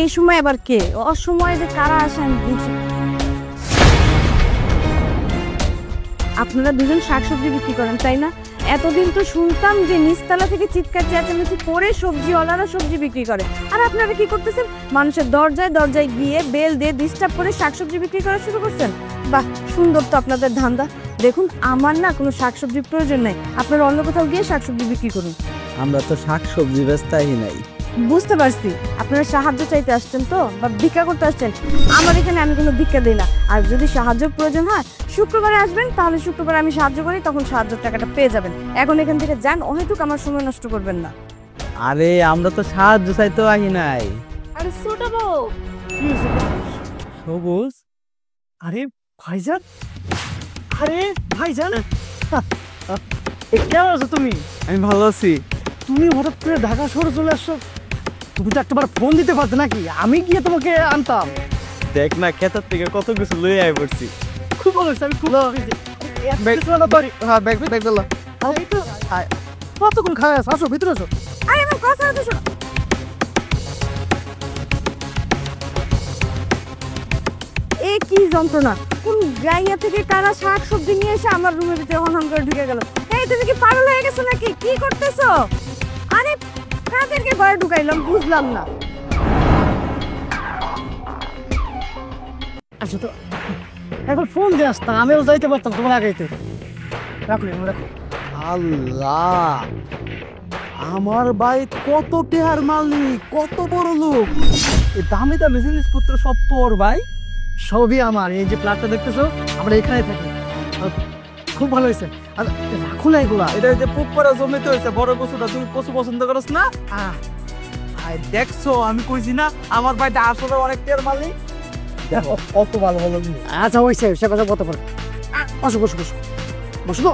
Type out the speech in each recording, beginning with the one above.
এই সময় আবার কে অসময়ে যে কারা আসে আমি বুঝি। আপনারা দুজন শাকসবজি বিক্রি করেন তাই না? এতদিন তো শুনতাম যে নিচতলা থেকে চিৎকার চেঁচামেচি করে সবজিওয়ালারা সবজি বিক্রি করে, আর আপনারা কি করতেছেন? মানুষের দরজায় দরজায় গিয়ে বেল দিয়ে ডিস্টার্ব করে শাকসবজি বিক্রি করা শুরু করছেন। বাহ, সুন্দর তো আপনাদের ধান্দা। দেখুন, আমার না কোনো শাকসবজির প্রয়োজন নেই, আপনারা অন্য কোথাও গিয়ে শাকসবজি বিক্রি করুন। আমরা তো শাকসবজি বেচতাই নাই। বুঝতে পারছি, আপনারা সাহায্য চাইতে আসছেন তো, বা ভিক্ষা করতে আসছেন। আমার এখানে আমি কোনো ভিক্ষা দিই না। আর যদি সাহায্যের প্রয়োজন হয় শুক্রবারে আসবেন, তাহলে শুক্রবারে আমি সাহায্য করি, তখন সাহায্যের টাকাটা পেয়ে যাবেন। এখন এখান থেকে যান, অহেতুক আমার সময় নষ্ট করবেন না। আরে আমরা তো সাহায্য চাইতেও আহি নাই। আরে ছোট বউ, সবুজ, আরে ভাইজান, আরে ভাইজান, কেমন আছো তুমি? আমি ভালো আছি। তুমি হঠাৎ করে ঢাকা শহরে চলে আসছো, তুমি তো একটাবার ফোন দিতে পারতে নাকি? আমি গিয়ে তোমাকে আনতাম। দেখ না, ক্ষেতের থেকে কত কিছু লই আই পড়ছি। খুব ভালো হয়েছে, আমি খুব ভালো হয়েছি। হ্যাঁ, ব্যাগ দিল। কতক্ষণ খাওয়া আছে? আসো ভিতরে আসো। আরে আমার কথা হতো শোনো। এ কি যন্ত্রণা! কোন গাইয়া থেকে কারা শাক সবজি নিয়ে এসে আমার রুমের ভিতরে হন করে ঢুকে গেল। এই তুমি কি পাগল হয়ে গেছো নাকি? কি করতেছো? আরে কাদেরকে ঘরে ঢুকাইলাম বুঝলাম না। আচ্ছা তো একবার ফোন দিয়ে আসতাম, আমিও যাইতে পারতাম তোমার আগেইতে। রাখো রাখো। আল্লাহ, আমার ভাই কত টেহার মালিক, কত বড় লোক। এই দামি দামি জিনিসপত্র সব তোর ভাই? সবই আমার। এই যে প্লাটটা দেখতেছো, আমরা এখানে থাকি। খুব ভালো হয়েছে। আর রাখো না এগুলা। এটা যে পুকুরা জমিতে হয়েছে বড় কচুটা, তুমি কচু পছন্দ করছ না? ভাই দেখছো, আমি কইছি না আমার ভাইটা আসলে অনেক টেহার মালিক। দেখো কত ভালো ভালো জিনিস। আচ্ছা হয়েছে, সে কথা কত করে। বসো বসো বসো বসো তো,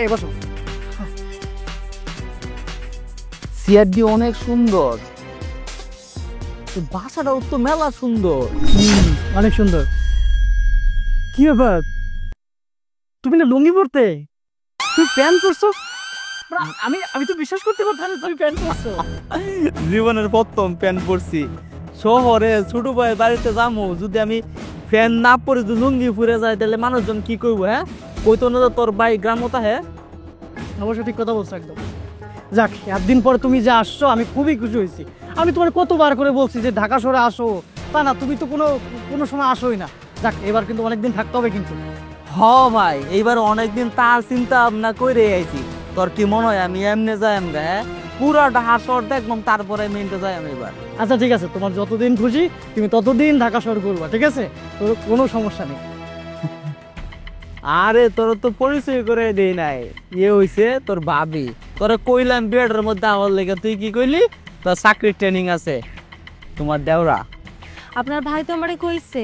এই বসো। সিআরডি অনেক সুন্দর, বাসাটাও তো মেলা সুন্দর। অনেক সুন্দর। কি ব্যাপার, তুমি না লুঙ্গি পরতে, তুমি প্যান্ট পরছো? আমি আমি তো বিশ্বাস করতে পারতাম না তুমি প্যান্ট পরছো। জীবনের প্রথম প্যান্ট পরছি। শহরে ছোট ভাইয়ের বাড়িতে যাবো, যদি আমি ফ্যান না পরে যদি লুঙ্গি ফুরে যায় তাহলে মানুষজন কি করবো? হ্যাঁ, কইতো না তোর ভাই গ্রামতা। হ্যাঁ, অবশ্য ঠিক কথা বলছো একদম। যাক, একদিন পরে তুমি যে আসছো আমি খুবই খুশি হয়েছি। আমি তোমার কতবার করে বলছি যে ঢাকা শহরে আসো, তা না, তুমি তো কোনো সময় আসোই না। যাক, এবার কিন্তু অনেকদিন থাকতে হবে কিন্তু। হ ভাই, এইবার অনেকদিন তার চিন্তা ভাবনা করে আইছি। তোর কি মনে হয় আমি এমনি যাই? হ্যাঁ, পুরাটা হাসর দেখলাম, তারপরে মেনটা যাই আমি এবার। আচ্ছা ঠিক আছে, তোমার যতদিন খুশি তুমি ততদিন ঢাকা শহর করবা, ঠিক আছে? তোর কোনো সমস্যা নেই। আরে তোর তো পরিচয় করে দেই নাই। ইয়ে হইছে তোর ভাবি, তোরে কইলাম বিয়েটার মধ্যে আমার লেগে, তুই কি কইলি তোর চাকরির ট্রেনিং আছে। তোমার দেওরা আপনার ভাই তো আমারে কইছে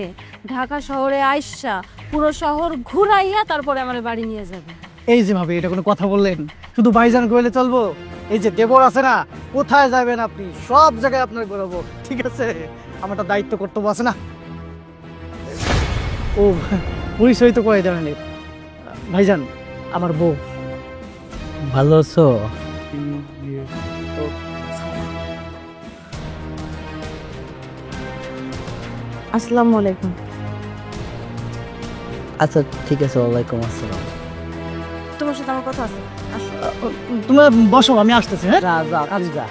ঢাকা শহরে আইসা পুরো শহর ঘুরাইয়া তারপরে আমার বাড়ি নিয়ে যাবে। এই যে ভাবি, এটা কোনো কথা বললেন? শুধু ভাইজান কইলে চলবো? এই যে দেবর আছে না, কোথায় যাবেন আপনি, সব জায়গায় আপনার ঘুরাবো, ঠিক আছে? আমার একটা দায়িত্ব কর্তব্য আছে না। ও পরিচয় তো কয়ে দেবেন। ভাইজান আমার বউ। ভালো আছো? আসসালামু আলাইকুম। আচ্ছা ঠিক আছে, ওয়ালাইকুম আসসালাম। তোমার সাথে আমার কথা আছে। তুমি বসো, আমি আসতেছি। হ্যাঁ, যা যা, কাজ যা।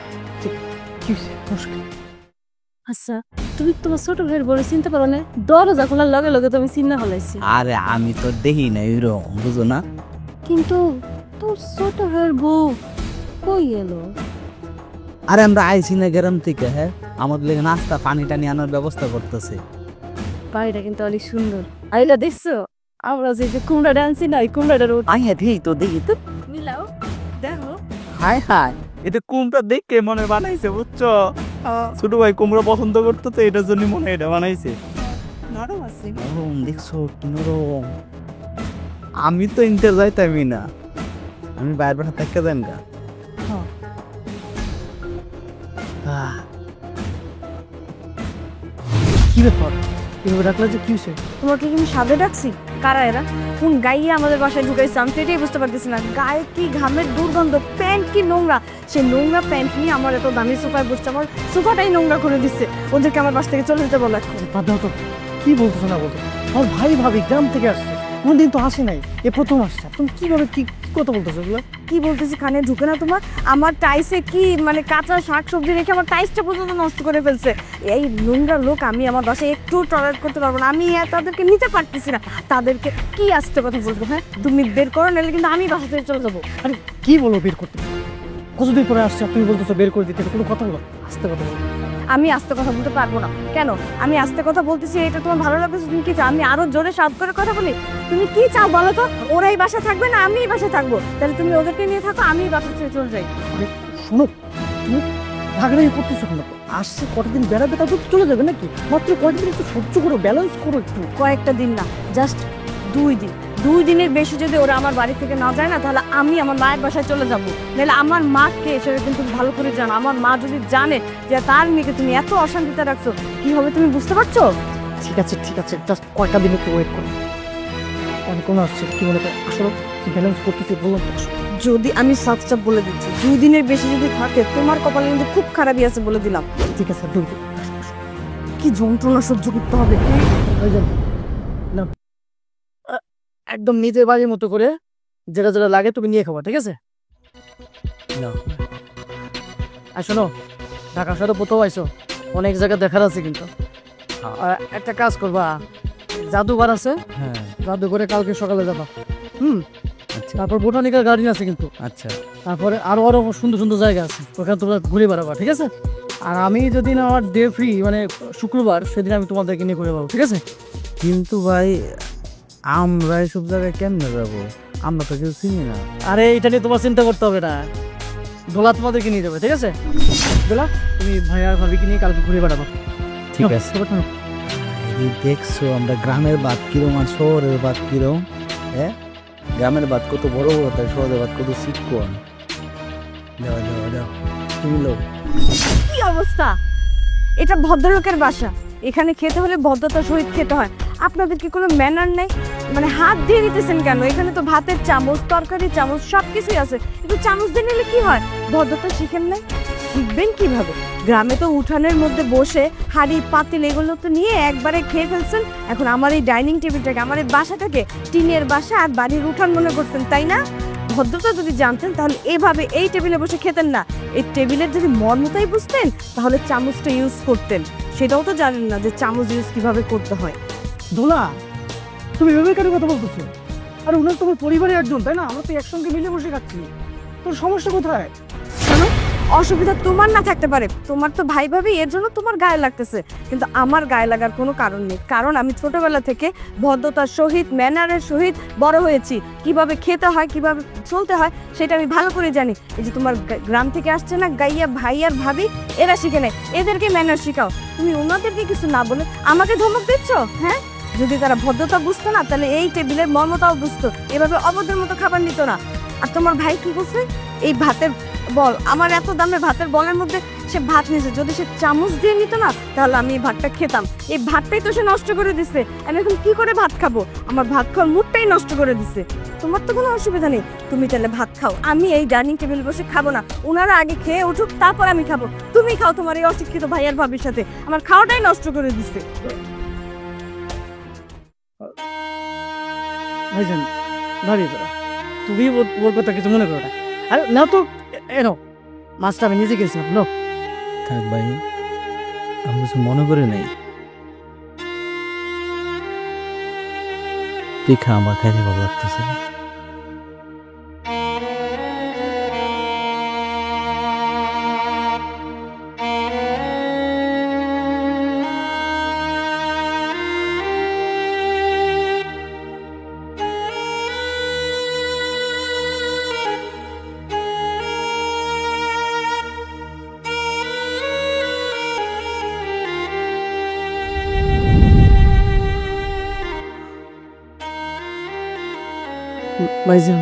আচ্ছা, তুমি তোমার ছোট ভাইয়ের বড় চিনতে পারো না? দরজা খোলার লগে লগে তুমি চিন্না হলাইছি। আরে আমি তো দেখি না এরকম, বুঝো না? কিন্তু তোর ছোট ভাইয়ের বউ কই এলো? আরে আমরা আইছি না গ্রাম থেকে। হ্যাঁ, আমাদের লেগে নাস্তা পানি টানি আনার ব্যবস্থা করতেছে। বাড়িটা কিন্তু অনেক সুন্দর। আইলা দেখছো আমরা যে কুমড়া ডান্সি না, কুমড়াটার আইয়া দেখি তো, দেখি তো। মিলাও দেখো। হায় হায়, এটা কুমড়া দেখে মনে বানাইছে, বুঝছো? ছোট ভাই কুমড়া পছন্দ করতো তো, এটার জন্য মনে এটা বানাইছে। নরম আছে। নরম, দেখছো কি নরম। আমি তো ইন্টার যাইতামই না, আমি বাইরে বাইরে থাকতে যাই না। কি ব্যাপার, এভাবে ডাকলে যে কি হয়েছে? তোমাকে কি আমি সাদে ডাকছি? কারা এরা? কোন গাইয়ে আমাদের বাসায় ঢুকাইছে আমি তো এটাই বুঝতে পারতেছি না। গায়ে কি ঘামের দুর্গন্ধ, প্যান্ট কি নোংরা। সেই নোংরা প্যান্ট নিয়ে আমার এত দামি সোফায় বসছে, আমার সোফাটাই নোংরা করে দিচ্ছে। ওদেরকে আমার বাসা থেকে চলে যেতে বলো এখন। বাদ দাও তো, কি বলতেছো না বলতো? আমার ভাই ভাবি গ্রাম থেকে আসছে, কোনদিন তো আসে নাই, এ প্রথম আসছে। তুমি কিভাবে কি কি কথা বলতেছো এগুলো? কি বলতেছি কানে ঢুকে না তোমার? আমার টাইসে কি মানে কাঁচা শাক সবজি রেখে আমার টাইসটা পর্যন্ত নষ্ট করে ফেলছে। এই নোংরা লোক আমি আমার বাসায় একটু টলারেট করতে পারবো না। আমি তাদেরকে নিতে পারতেছি না। তাদেরকে কি আসতে কথা বলবো? হ্যাঁ, তুমি বের করো, নাহলে কিন্তু আমি বাসা থেকে চলে যাবো। আরে কি বলো বের করতে? কতদিন পরে আসছে আর তুমি বলতেছো বের করে দিতে? কোনো কথা বলো, আস্তে কথা বলো। আমি আস্তে কথা বলতে পারবো না। কেন? আমি আস্তে কথা বলতেছি এটা তোমার ভালো লাগতেছে? তুমি কি চাও আমি আরো জোরে সাউন্ড করে কথা বলি? তুমি কি চাও বলো তো? ওরাই বাসা থাকবে না আমি বাসা থাকবো? তাহলে তুমি ওদেরকে নিয়ে থাকো, আমি বাসা ছেড়ে চলে যাই। আরে শোনো, তুমি রাগারাগি করতেছো কেন? আসছে কটা দিন বেড়াবে, তারপর তো চলে যাবে নাকি? মাত্র কয়েকদিন একটু সহ্য করো, ব্যালেন্স করো একটু। কয়েকটা দিন না, জাস্ট 2 দিন। 2 দিনের বেশি যদি ওরা আমার বাড়ি থেকে না যায় না, তাহলে আমি আমার মায়ের বাসায় চলে যাব। নাহলে আমার মাকে সেটা কিন্তু ভালো করে জানো। আমার মা যদি জানে যে তার মেয়েকে তুমি এত অশান্তিতে রাখছো, কি হবে তুমি বুঝতে পারছো? ঠিক আছে ঠিক আছে, জাস্ট কয়েকটা দিন একটু ওয়েট করো। আমি কোনো আসছে কি মনে করে আসলে ব্যালেন্স করতেছি, বললাম তো। যদি আমি সাতটা বলে দিচ্ছি, 2 দিনের বেশি যদি থাকে তোমার কপালে কিন্তু খুব খারাপই আছে বলে দিলাম। ঠিক আছে, 2 দিন। কি যন্ত্রণা সহ্য করতে হবে। ওই যে না, একদম নিজের বাড়ির মতো করে যেটা যেটা লাগে তুমি নিয়ে খাবা, ঠিক আছে? নাও। আর শোনো, ঢাকা শহরে কোথাও আইসো, অনেক জায়গা দেখার আছে কিন্তু। আর একটা কাজ করবা, জাদুঘর আছে, হ্যাঁ জাদুঘরে কালকে সকালে যাবা। আচ্ছা তারপর বোটানিক্যাল গার্ডেন আছে কিন্তু। আচ্ছা তারপরে আরো আরো সুন্দর সুন্দর জায়গা আছে, ওখানে তোমরা ঘুরে বেড়াবা, ঠিক আছে? আর আমি যদি না আমার ডে ফ্রি মানে শুক্রবার, সেদিন আমি তোমাদেরকে নিয়ে ঘুরে পাবো, ঠিক আছে? কিন্তু ভাই আমরা এসব জায়গায় কেমনে যাবো? আমরা তো কেউ চিনি না। আরে এটা নিয়ে তোমার চিন্তা করতে হবে না, দোলা তোমাদেরকে নিয়ে যাবে, ঠিক আছে? দোলা, তুমি ভাই আর ভাবিকে নিয়ে কালকে ঘুরে বেড়াবো, ঠিক আছে। সবাই থাকো। এই দেখছো আমরা গ্রামের বাদ কিরম আর শহরের বাদ কিরম? হ্যাঁ, গ্রামের বাদ কত বড় বড়, তাই শহরের বাদ কত চিকন। দাও দাও দাও, তুমি লোক। কি অবস্থা! এটা ভদ্রলোকের বাসা, এখানে খেতে হলে ভদ্রতার সহিত খেতে হয়। আপনাদের কি কোনো ম্যানার নেই? মানে হাত দিয়ে নিতেছেন কেন? এখানে তো ভাতের চামচ, তরকারির চামচ সব কিছুই আছে, একটু চামচ দিয়ে নিলে কি হয়? ভদ্রতা শিখেন নাই? শিখবেন কিভাবে? গ্রামে তো উঠানের মধ্যে বসে হাঁড়ি পাতিল এগুলো তো নিয়ে একবারে খেয়ে ফেলছেন। এখন আমার এই ডাইনিং টেবিলটাকে, আমার এই বাসাটাকে টিনের বাসা আর বাড়ির উঠান মনে করছেন, তাই না? ভদ্রতা যদি জানতেন তাহলে এভাবে এই টেবিলে বসে খেতেন না। এই টেবিলের যদি মর্মতাই বুঝতেন তাহলে চামচটা ইউজ করতেন। সেটাও তো জানেন না যে চামচ ইউজ কিভাবে করতে হয়। দোলা, তুমি এভাবে কেন কথা বলতেছো? আর উনার তোমার পরিবারের একজন, তাই না? আমরা তো একসঙ্গে মিলে বসে খাচ্ছি, তোর সমস্যা কোথায়? কেন? অসুবিধা তোমার না থাকতে পারে, তোমার তো ভাই ভাবি, এর জন্য তোমার গায়ে লাগতেছে, কিন্তু আমার গায়ে লাগার কোনো কারণ নেই। কারণ আমি ছোটবেলা থেকে ভদ্রতার সহিত, ম্যানারের সহিত বড় হয়েছি। কিভাবে খেতে হয়, কিভাবে চলতে হয় সেটা আমি ভালো করে জানি। এই যে তোমার গ্রাম থেকে আসছে না গাইয়া ভাই আর ভাবি, এরা শিখে নেয়, এদেরকে ম্যানার শেখাও। তুমি ওনাদেরকে কিছু না বলে আমাকে ধমক দিচ্ছ? হ্যাঁ, যদি তারা ভদ্রতা বুঝতো না তাহলে এই টেবিলের মর্মতাও বুঝতো, এভাবে অবদের মতো খাবার নিত না। আর তোমার ভাই কি করছে? এই ভাতের বল, আমার এত দামের ভাতের বলের মধ্যে সে ভাত নিয়েছে, যদি সে চামচ দিয়ে নিত না তাহলে আমি এই ভাতটা খেতাম। এই ভাতটাই তো সে নষ্ট করে দিছে, আমি এখন কি করে ভাত খাবো? আমার ভাত খাওয়ার মুডটাই নষ্ট করে দিছে। তোমার তো কোনো অসুবিধা নেই, তুমি তাহলে ভাত খাও, আমি এই ডাইনিং টেবিল বসে খাবো না। ওনারা আগে খেয়ে উঠুক, তারপর আমি খাবো। তুমি খাও তোমার এই অশিক্ষিত ভাই আর ভাবির সাথে, আমার খাওয়াটাই নষ্ট করে দিছে। ভাইজান, ভাবি তুমি ওর কথা কিছু মনে করো না। আরে না তো, এনো মাছটা আমি নিজে গেছিলাম, নো। থাক ভাই, আমি কিছু মনে করে নাই। তুই খা, আমার খাইতে ভালো লাগতেছে। ভাইজান,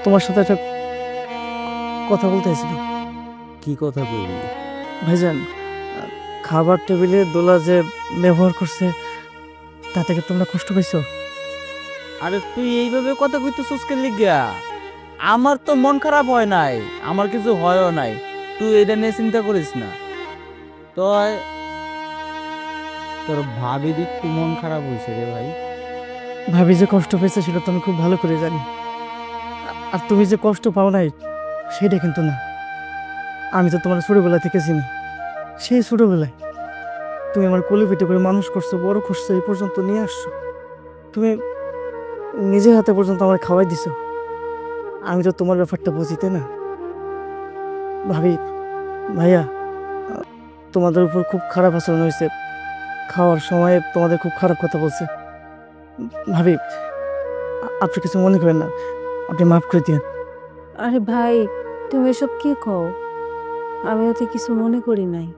তোমার সাথে একটা কথা বলতে চাইছিলাম। কি কথা কইবি? ভাইজান, খাবার টেবিলে দোলা যে ব্যবহার করছে তা থেকে তোমরা কষ্ট পাইছো? আরে তুই এইভাবে কথা কইতেছিস কেন লিগা? আমার তো মন খারাপ হয় নাই, আমার কিছু হয়ও নাই, তুই এটা নিয়ে চিন্তা করিস না। তোর ভাবি একটু মন খারাপ হয়েছে রে ভাই। ভাবি যে কষ্ট পেয়েছে সেটা তো আমি খুব ভালো করে জানি, আর তুমি যে কষ্ট পাও নাই সেটা কিন্তু না। আমি তো তোমার ছোটবেলা থেকে চিনি, সেই ছোটবেলায় তুমি আমার কোলে পিঠে করে মানুষ করছো, বড় করছো, এই পর্যন্ত নিয়ে আসছো। তুমি নিজের হাতে পর্যন্ত আমার খাওয়াই দিছো। আমি তো তোমার ব্যাপারটা বুঝি, তাই না? ভাবি, ভাইয়া, তোমাদের উপর খুব খারাপ আচরণ হয়েছে, খাওয়ার সময় তোমাদের খুব খারাপ কথা বলছে। ভাবি, আপনি কিছু মনে করেন না, আপনি মাফ করে দিন। আরে ভাই, তুমি এসব কি কও? আমি ওতে কিছু মনে করি নাই।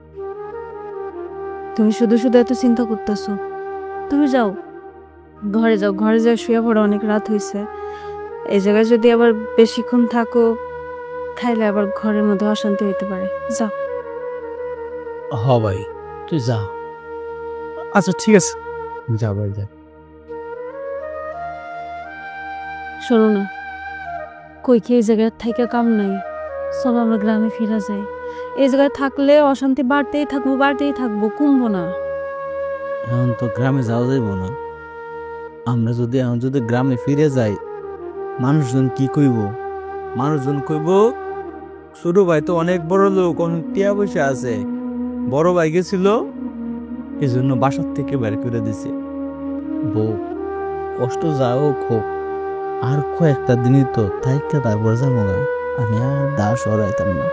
তুমি শুধু শুধু এত চিন্তা করতেছো। তুমি যাও, ঘরে যাও, ঘরে যাও, শুয়ে পড়ো, অনেক রাত হয়েছে। এই জায়গায় যদি আবার বেশিক্ষণ থাকো তাইলে আবার ঘরের মধ্যে অশান্তি হইতে পারে। যাও। হ ভাই, তুই যা। আচ্ছা ঠিক আছে। যা ভাই যা। শোনো না, কই কি এই জায়গায় থাইকা কাম নাই, চলো আমরা গ্রামে ফিরা যাই। এই জায়গায় থাকলে অশান্তি বাড়তেই থাকবো, কমবো না। এখন তো গ্রামে যাওয়া যাইব না। আমরা যদি এখন যদি গ্রামে ফিরে যাই, মানুষজন কি কইব? মানুষজন কইব ছোট ভাই তো অনেক বড় লোক, অনেক টিয়া পয়সা আছে, বড় ভাই গেছিল এই জন্য বাসার থেকে বের করে দিছে। বউ কষ্ট যাও হোক, আর কয়েকটা দিনই তো থাইকা তারপর যাবো না। আমি আর দাস সরাইতাম না।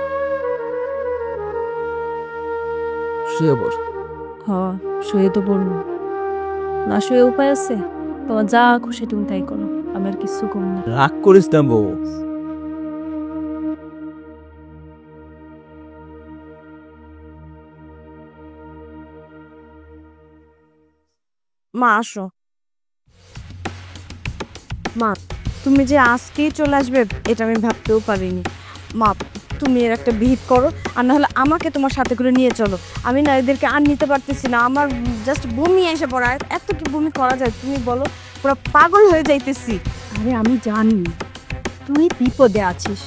শুয়ে বস। শুয়ে তো পড়বো না, শুয়ে উপায় আছে? তোমার যা খুশি তুমি তাই করো, আমি আর কিছু কম না। রাগ করিস না বউ। মা আসো। মা, তুমি যে আজকেই চলে আসবে এটা আমি ভাবতেও পারিনি। মা, তুমি এর একটা বিহিত করো, আর না হলে আমাকে তোমার সাথে করে নিয়ে চলো। আমি না এদেরকে আর নিতে পারতেছি না, আমার জাস্ট বমি এসে পড়া। এত কি বমি করা যায় তুমি বলো? পুরো পাগল হয়ে যাইতেছি। আরে আমি জানি তুই বিপদে আছিস,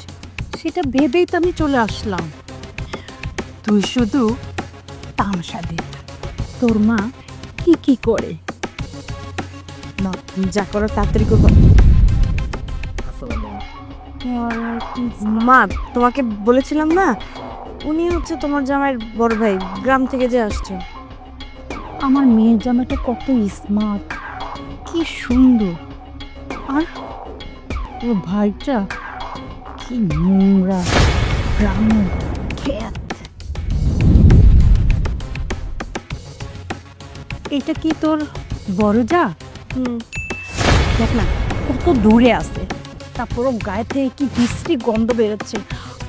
সেটা ভেবেই তো আমি চলে আসলাম। তুই শুধু তামসা দে, তোর মা কি করে। মা, যা করো তাড়াতাড়ি করো। মা, তোমাকে বলেছিলাম না, উনি হচ্ছে তোমার জামাইয়ের বড় ভাই, গ্রাম থেকে যে আসছে। আমার মেয়ের জামাটা কত স্মার্ট, কি সুন্দর, আর ওর ভাইটা কি নোংরা, গ্রামের খেত। এটা কি তোর বড় যা? দেখ না কত দূরে আছে, তারপরও গায়ে থেকে কি বিশ্রী গন্ধ বেরোচ্ছে।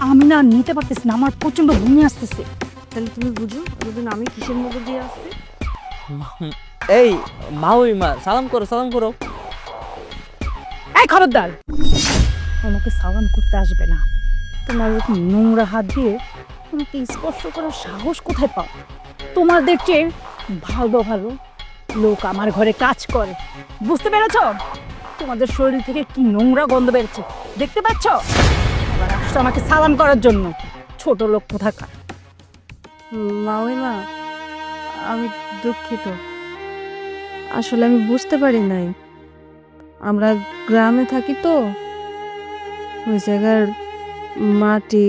আমি না নিতে পারতেছি না, আমার প্রচন্ড বমি আসতেছে। তাহলে তুমি বুঝো ওদের আমি কিসের মধ্যে দিয়ে আসছি। এই মা, সালাম করো, সালাম করো। এই খবরদার, আমাকে সালাম করতে আসবে না। তোমার এরকম নোংরা হাত দিয়ে আমাকে স্পর্শ করার সাহস কোথায় পাও? তোমাদের চেয়ে ভালো ভালো লোক আমার ঘরে কাজ করে, বুঝতে পেরেছ? তোমাদের শরীর থেকে কি নোংরা গন্ধ বেরোচ্ছে, দেখতে পাচ্ছ? এবার আসছো আমাকে সালাম করার জন্য, ছোট লোক কোথাকার। মা, আমি দুঃখিত, আসলে আমি বুঝতে পারি নাই। আমরা গ্রামে থাকি তো, ওই জায়গার মাটি,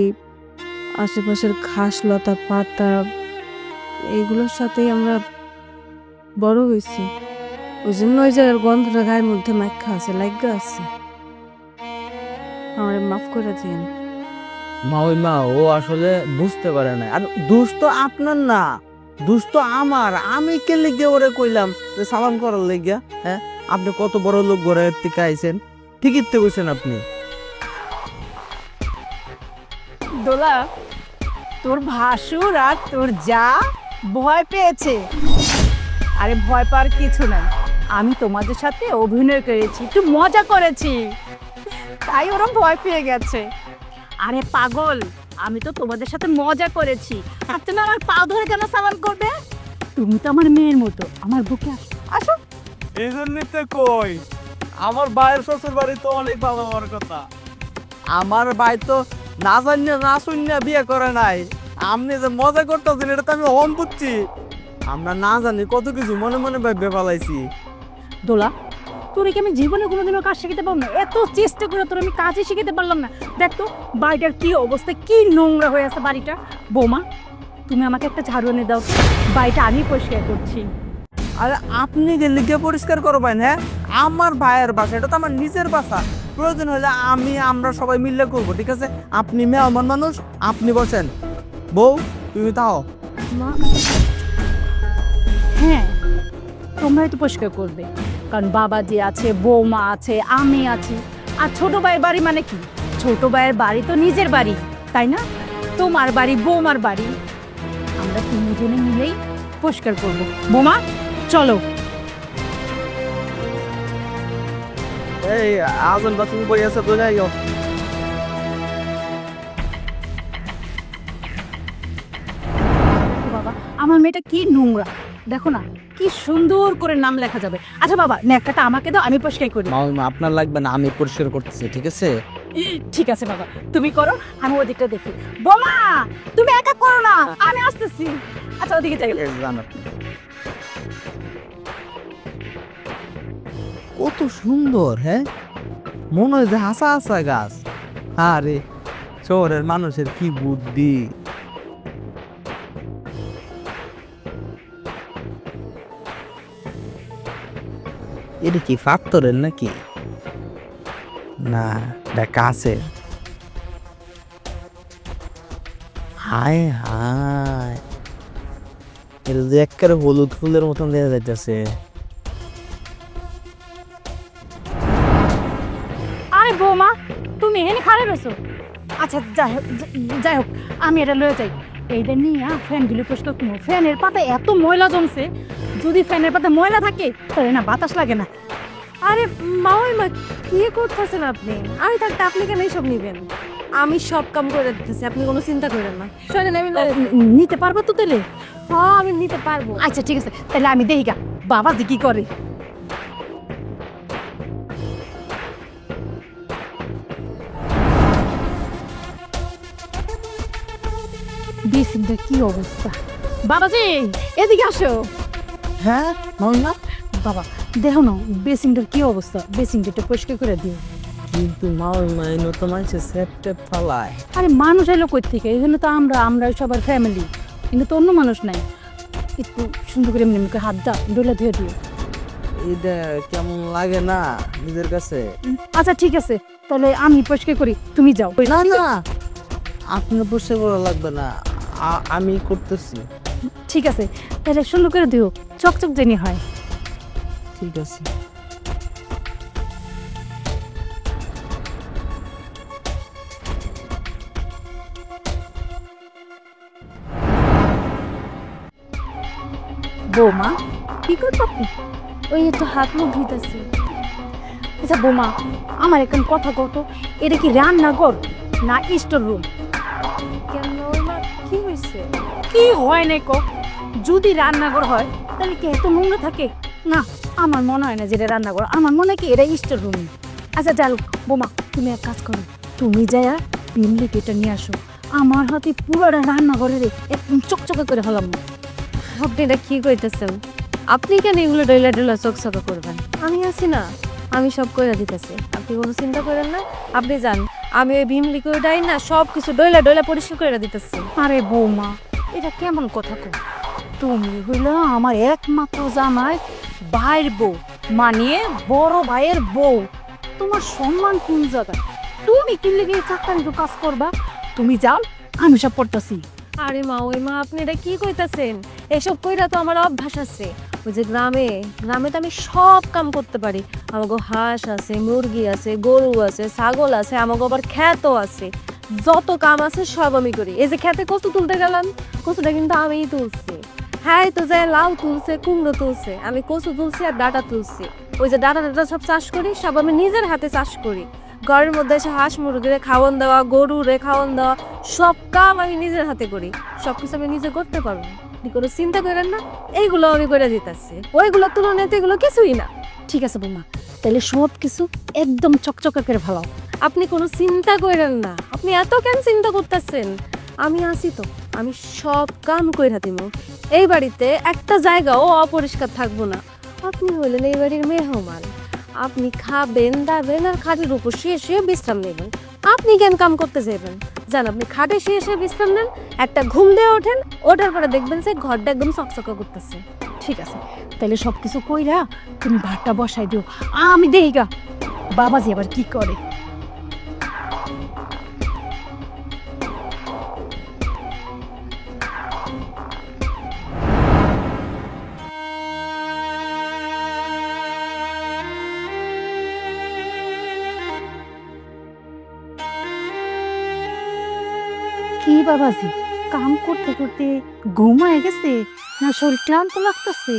আশেপাশের ঘাস লতা পাতা এইগুলোর সাথেই আমরা বড় হয়েছি। ওই জন্য ওই জায়গার গন্ধটা গায়ের মধ্যে মাখা আছে, লাগা আছে। আমার মাফ করে দিন। মা, ও আসলে বুঝতে পারে না, আর দোষ তো আপনার না, দোষ তো আমার। আমি কে লিগে ওরে কইলাম যে সালাম করার লেগিয়া? হ্যাঁ, আপনি কত বড় লোক ঘরের থেকে আইছেন, ঠিকই তো কইছেন আপনি। দোলা, তোর ভাসুর আর তোর যা ভয় পেয়েছে। আরে ভয় পাওয়ার কিছু নাই, আমি তোমাদের সাথে অভিনয় করেছি, একটু মজা করেছি, তাই ওরা ভয় পেয়ে গেছে। আরে পাগল, আমি তো তোমাদের সাথে মজা করেছি, আর তুমি আমার পা ধরে কেন সালাম করবে? তুমি তো আমার মেয়ের মতো, আমার বুকে আসো, আসো। এই জন্যই তো কই আমার ভাইয়ের শ্বশুর বাড়ি তো অনেক ভালো হওয়ার কথা। আমার ভাই তো না জানি না শুনি বিয়ে করে নাই। আপনি যে মজা করতেছেন এটা তো আমি হন বুঝছি। আমরা না জানি কত কিছু মনে মনে ভেবে ফেলাইছি। দোলা, তোর কি আমি জীবনে কোনোদিনও কাজ শিখাতে পারবো না? এত চেষ্টা করে তোর আমি কাজই শিখাতে পারলাম না। দেখ তো বাড়িটার কি অবস্থা, কি নোংরা হয়ে আছে বাড়িটা। বৌমা, তুমি আমাকে একটা ঝাড়ু এনে দাও, বাড়িটা আমি পরিষ্কার করছি। আরে আপনি গেলে গিয়ে পরিষ্কার করবেন? হ্যাঁ, আমার ভাইয়ের বাসা, এটা তো আমার নিজের বাসা। প্রয়োজন হলে আমরা সবাই মিলে করবো, ঠিক আছে? আপনি মেহমান মানুষ, আপনি বসেন। বউ তুমি তাও। মা, হ্যাঁ, তোমরাই তো পরিষ্কার করবে, কারণ বাবা যে আছে, বৌমা আছে, আমি আছি। আর ছোট ভাইয়ের বাড়ি মানে কি? ছোট ভাইয়ের বাড়ি তো নিজের বাড়ি, তাই না? তোমার বাড়ি, বৌমার বাড়ি, আমরা তিনজনে মিলেই পরিষ্কার করবো। বৌমা চলো। এই আজন বাথরুম বই আছে তো যাইও। বাবা, আমার মেয়েটা কি নোংরা, দেখো না কি সুন্দর করে নাম লেখা যাবে। আচ্ছা বাবা, ন্যাকড়াটা আমাকে দাও, আমি পরিষ্কার করি। আপনার লাগবে না, আমি পরিষ্কার করতেছি, ঠিক আছে? ঠিক আছে বাবা, তুমি করো, আমি ওদিকটা দেখি। বোমা, তুমি একা করো না, আমি আসতেছি। আচ্ছা ওদিকে যাই। কত সুন্দর, হ্যাঁ, মনে হয় যে হাসা হাসা গাছ। আরে শহরের মানুষের কি বুদ্ধি। এটা কি পাথরের নাকি? না, এটা কাছের। হায় হায়, এটা যে একেবারে হলুদ ফুলের মতন দেখা যাইতেছে। আরে বৌমা, তুমি এখানে খাড়া রয়েছো? আচ্ছা যাই হোক, আমি এটা লয়ে যাই। এইটা নিয়ে ফ্যানগুলি পরিষ্কার করবো। ফ্যানের পাতা এত ময়লা জমছে, যদি ফ্যানের পাতা ময়লা থাকে তাহলে না বাতাস লাগে না। আরে মা, কি করতেছেন আপনি? আমি থাকতে আপনি কেন এইসব নিবেন? আমি সব কাম করে দিতেছি, আপনি কোনো চিন্তা করেন না। শোনেন, আমি নিতে পারবো তো তাহলে? হ্যাঁ, আমি নিতে পারবো। আচ্ছা ঠিক আছে, তাহলে আমি দেখি গা বাবা যে কি করে। বেসিনটা কি অবস্থা? বাবাজি এদিকে আসো। হ্যাঁ মামা, বাবা দেখো না বেসিনটার কি অবস্থা, বেসিনটা একটু পরিষ্কার করে দিও। কিন্তু মামা নতুন মানুষের সেপ টেপ ফালায়। আরে মানুষ এলো কই থেকে? এই জন্য তো আমরা সবার ফ্যামিলি, কিন্তু তো অন্য মানুষ নাই। একটু সুন্দর করে এমনি মুখে হাত দাও, ডোলা ধুয়ে দিও। এটা কেমন লাগে না নিজের কাছে? আচ্ছা ঠিক আছে, তাহলে আমি পরিষ্কার করি, তুমি যাও। না না, আপনার পরিষ্কার করা লাগবে না, আমি করতেছি। ঠিক আছে, তাহলে সুন্দর করে দিও, চকচক জানি হয়। ঠিক আছে। বৌমা কি করবো আপনি? ওই একটু হাত মুখ ধুইতেছি। আচ্ছা বৌমা, আমার এখন কথা কত, এটা কি রান্নাঘর না স্টোর রুম? কেন মা, কি হয়েছে? কি হয় নাই ক? যদি রান্নাঘর হয় তাহলে কি এত নোংরা থাকে? না, আমার মনে হয় না যে এটা রান্নাঘর, আমার মনে হয় কি এটা স্টোর রুম। আচ্ছা চাল বোমা, তুমি এক কাজ করো, তুমি যাইয়া বিমলি কেটে নিয়ে আসো, আমার হাতে পুরোটা রান্নাঘরে একদম চকচকে করে হলাম। আপনি এটা কি কইতেছেন? আপনি কেন এগুলো ডইলা ডইলা চকচকা করবেন? আমি আছি না, আমি সব কইরা দিতেছি, আপনি কোনো চিন্তা করেন না। আপনি যান, আমি ওই ভীম লিকুইডাই না সব কিছু ডইলা ডইলা পরিষ্কার করে দিতেছি। আরে বৌমা, এটা কেমন কথা কো? তুমি হইল আমার একমাত্র জামাই, ভাইয়ের বউ, মানে বড় ভাইয়ের বউ। তোমার সম্মান কোন জায়গায়? তুমি কি লেগে চাকরি কাজ করবা? তুমি যাও, আমি সব করতেছি। আরে মা, ওই মা, আপনি এটা কি কইতাছেন? এসব কইরা তো আমার অভ্যাস আছে। ওই যে গ্রামে তো আমি সব কাম করতে পারি। আমাকে হাঁস আছে, মুরগি আছে, গরু আছে, ছাগল আছে, আমাকে আবার ক্ষেতও আছে। যত কাম আছে সব আমি করি। এই যে ক্ষেতে কচু তুলতে গেলাম, কচুটা কিন্তু আমিই তুলছি। হ্যাঁ, তো যে লাউ তুলছে, কুমড়ো তুলছে, আমি কচু তুলছি আর ডাটা তুলছি। ওই যে ডাটা সব চাষ করি, সব আমি নিজের হাতে চাষ করি। ঘরের মধ্যে এসে হাঁস মুরগিরে খাওয়ান দেওয়া, গরুরে খাওয়ান দেওয়া, সব কাম আমি নিজের হাতে করি। সব কিছু আমি নিজে করতে পারবো, আপনি কোনো চিন্তা করেন না, এইগুলো আমি করে দিতেছি। ওইগুলোর তুলনায় তো এগুলো কিছুই না। ঠিক আছে বৌমা, তাহলে সব কিছু একদম চকচকে করে ভালো। আপনি কোনো চিন্তা করেন না, আপনি এত কেন চিন্তা করতেছেন? আমি আছি তো, আমি সব কাম কইরা দিব। এই বাড়িতে একটা জায়গাও অপরিষ্কার থাকবো না। আপনি হলেন এই বাড়ির মেহমান, আপনি খাবেন দাবেন আর খাটের উপর শুয়ে শুয়ে বিশ্রাম নেবেন। আপনি কেন কাম করতে যাবেন? জান, আপনি খাটে শুয়ে শুয়ে বিশ্রাম নেন, একটা ঘুম দিয়ে ওঠেন, ওঠার পরে দেখবেন যে ঘরটা একদম চকচকা করতেছে। ঠিক আছে, তাহলে সব কিছু কইরা তুমি ভাতটা বসাই দিও, আমি দেই গা বাবাজি আবার কি করে। কি বাবাজি, কাম করতে করতে ঘুমায় গেছে না শরীর ক্লান্ত লাগতেছে?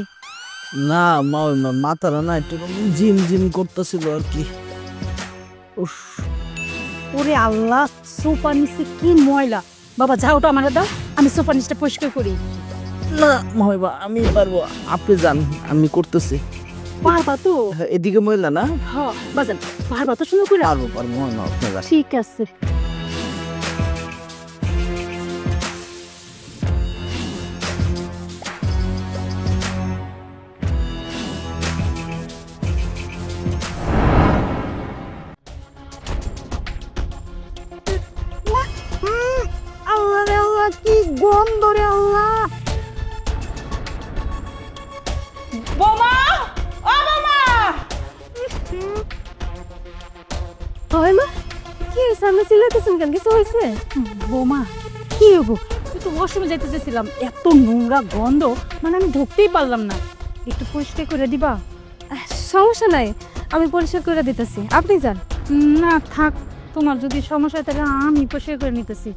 না মা, ওই মাথাটা না একটু জিম জিম করতেছিল আর কি। উফ, ওরে আল্লাহ, সোফা নিচে কি ময়লা। বাবা যাওটা আমার দাও, আমি সোফা নিচটা পরিষ্কার করি। না মহিবা আমি পারবো, আপনি যান, আমি করতেছি। পারবা তো? হ্যাঁ, এদিকে মহিলা না? হ্যাঁ বাজান, পারবা তো? শুরু করে। পারবো পারবো মহিমা, আপনি যান। ঠিক আছে। আল্লাহ রে আল্লাহ, কি গন্ধ রে আল্লাহ! বোমা, ও বোমা! হয় মা, কি হয়েছে? আপনি চিল্লাইতেছেন কেন? কিছু হয়েছে? বৌমা কি হবো, একটু ওয়াশরুমে যাইতে চেয়েছিলাম, এত নোংরা গন্ধ, মানে আমি ঢুকতেই পারলাম না। একটু পরিষ্কার করে দিবা? সমস্যা নাই, আমি পরিষ্কার করে দিতেছি, আপনি যান। না থাক, তোমার যদি সমস্যা হয় তাহলে আমি পরিষ্কার করে নিতেছি।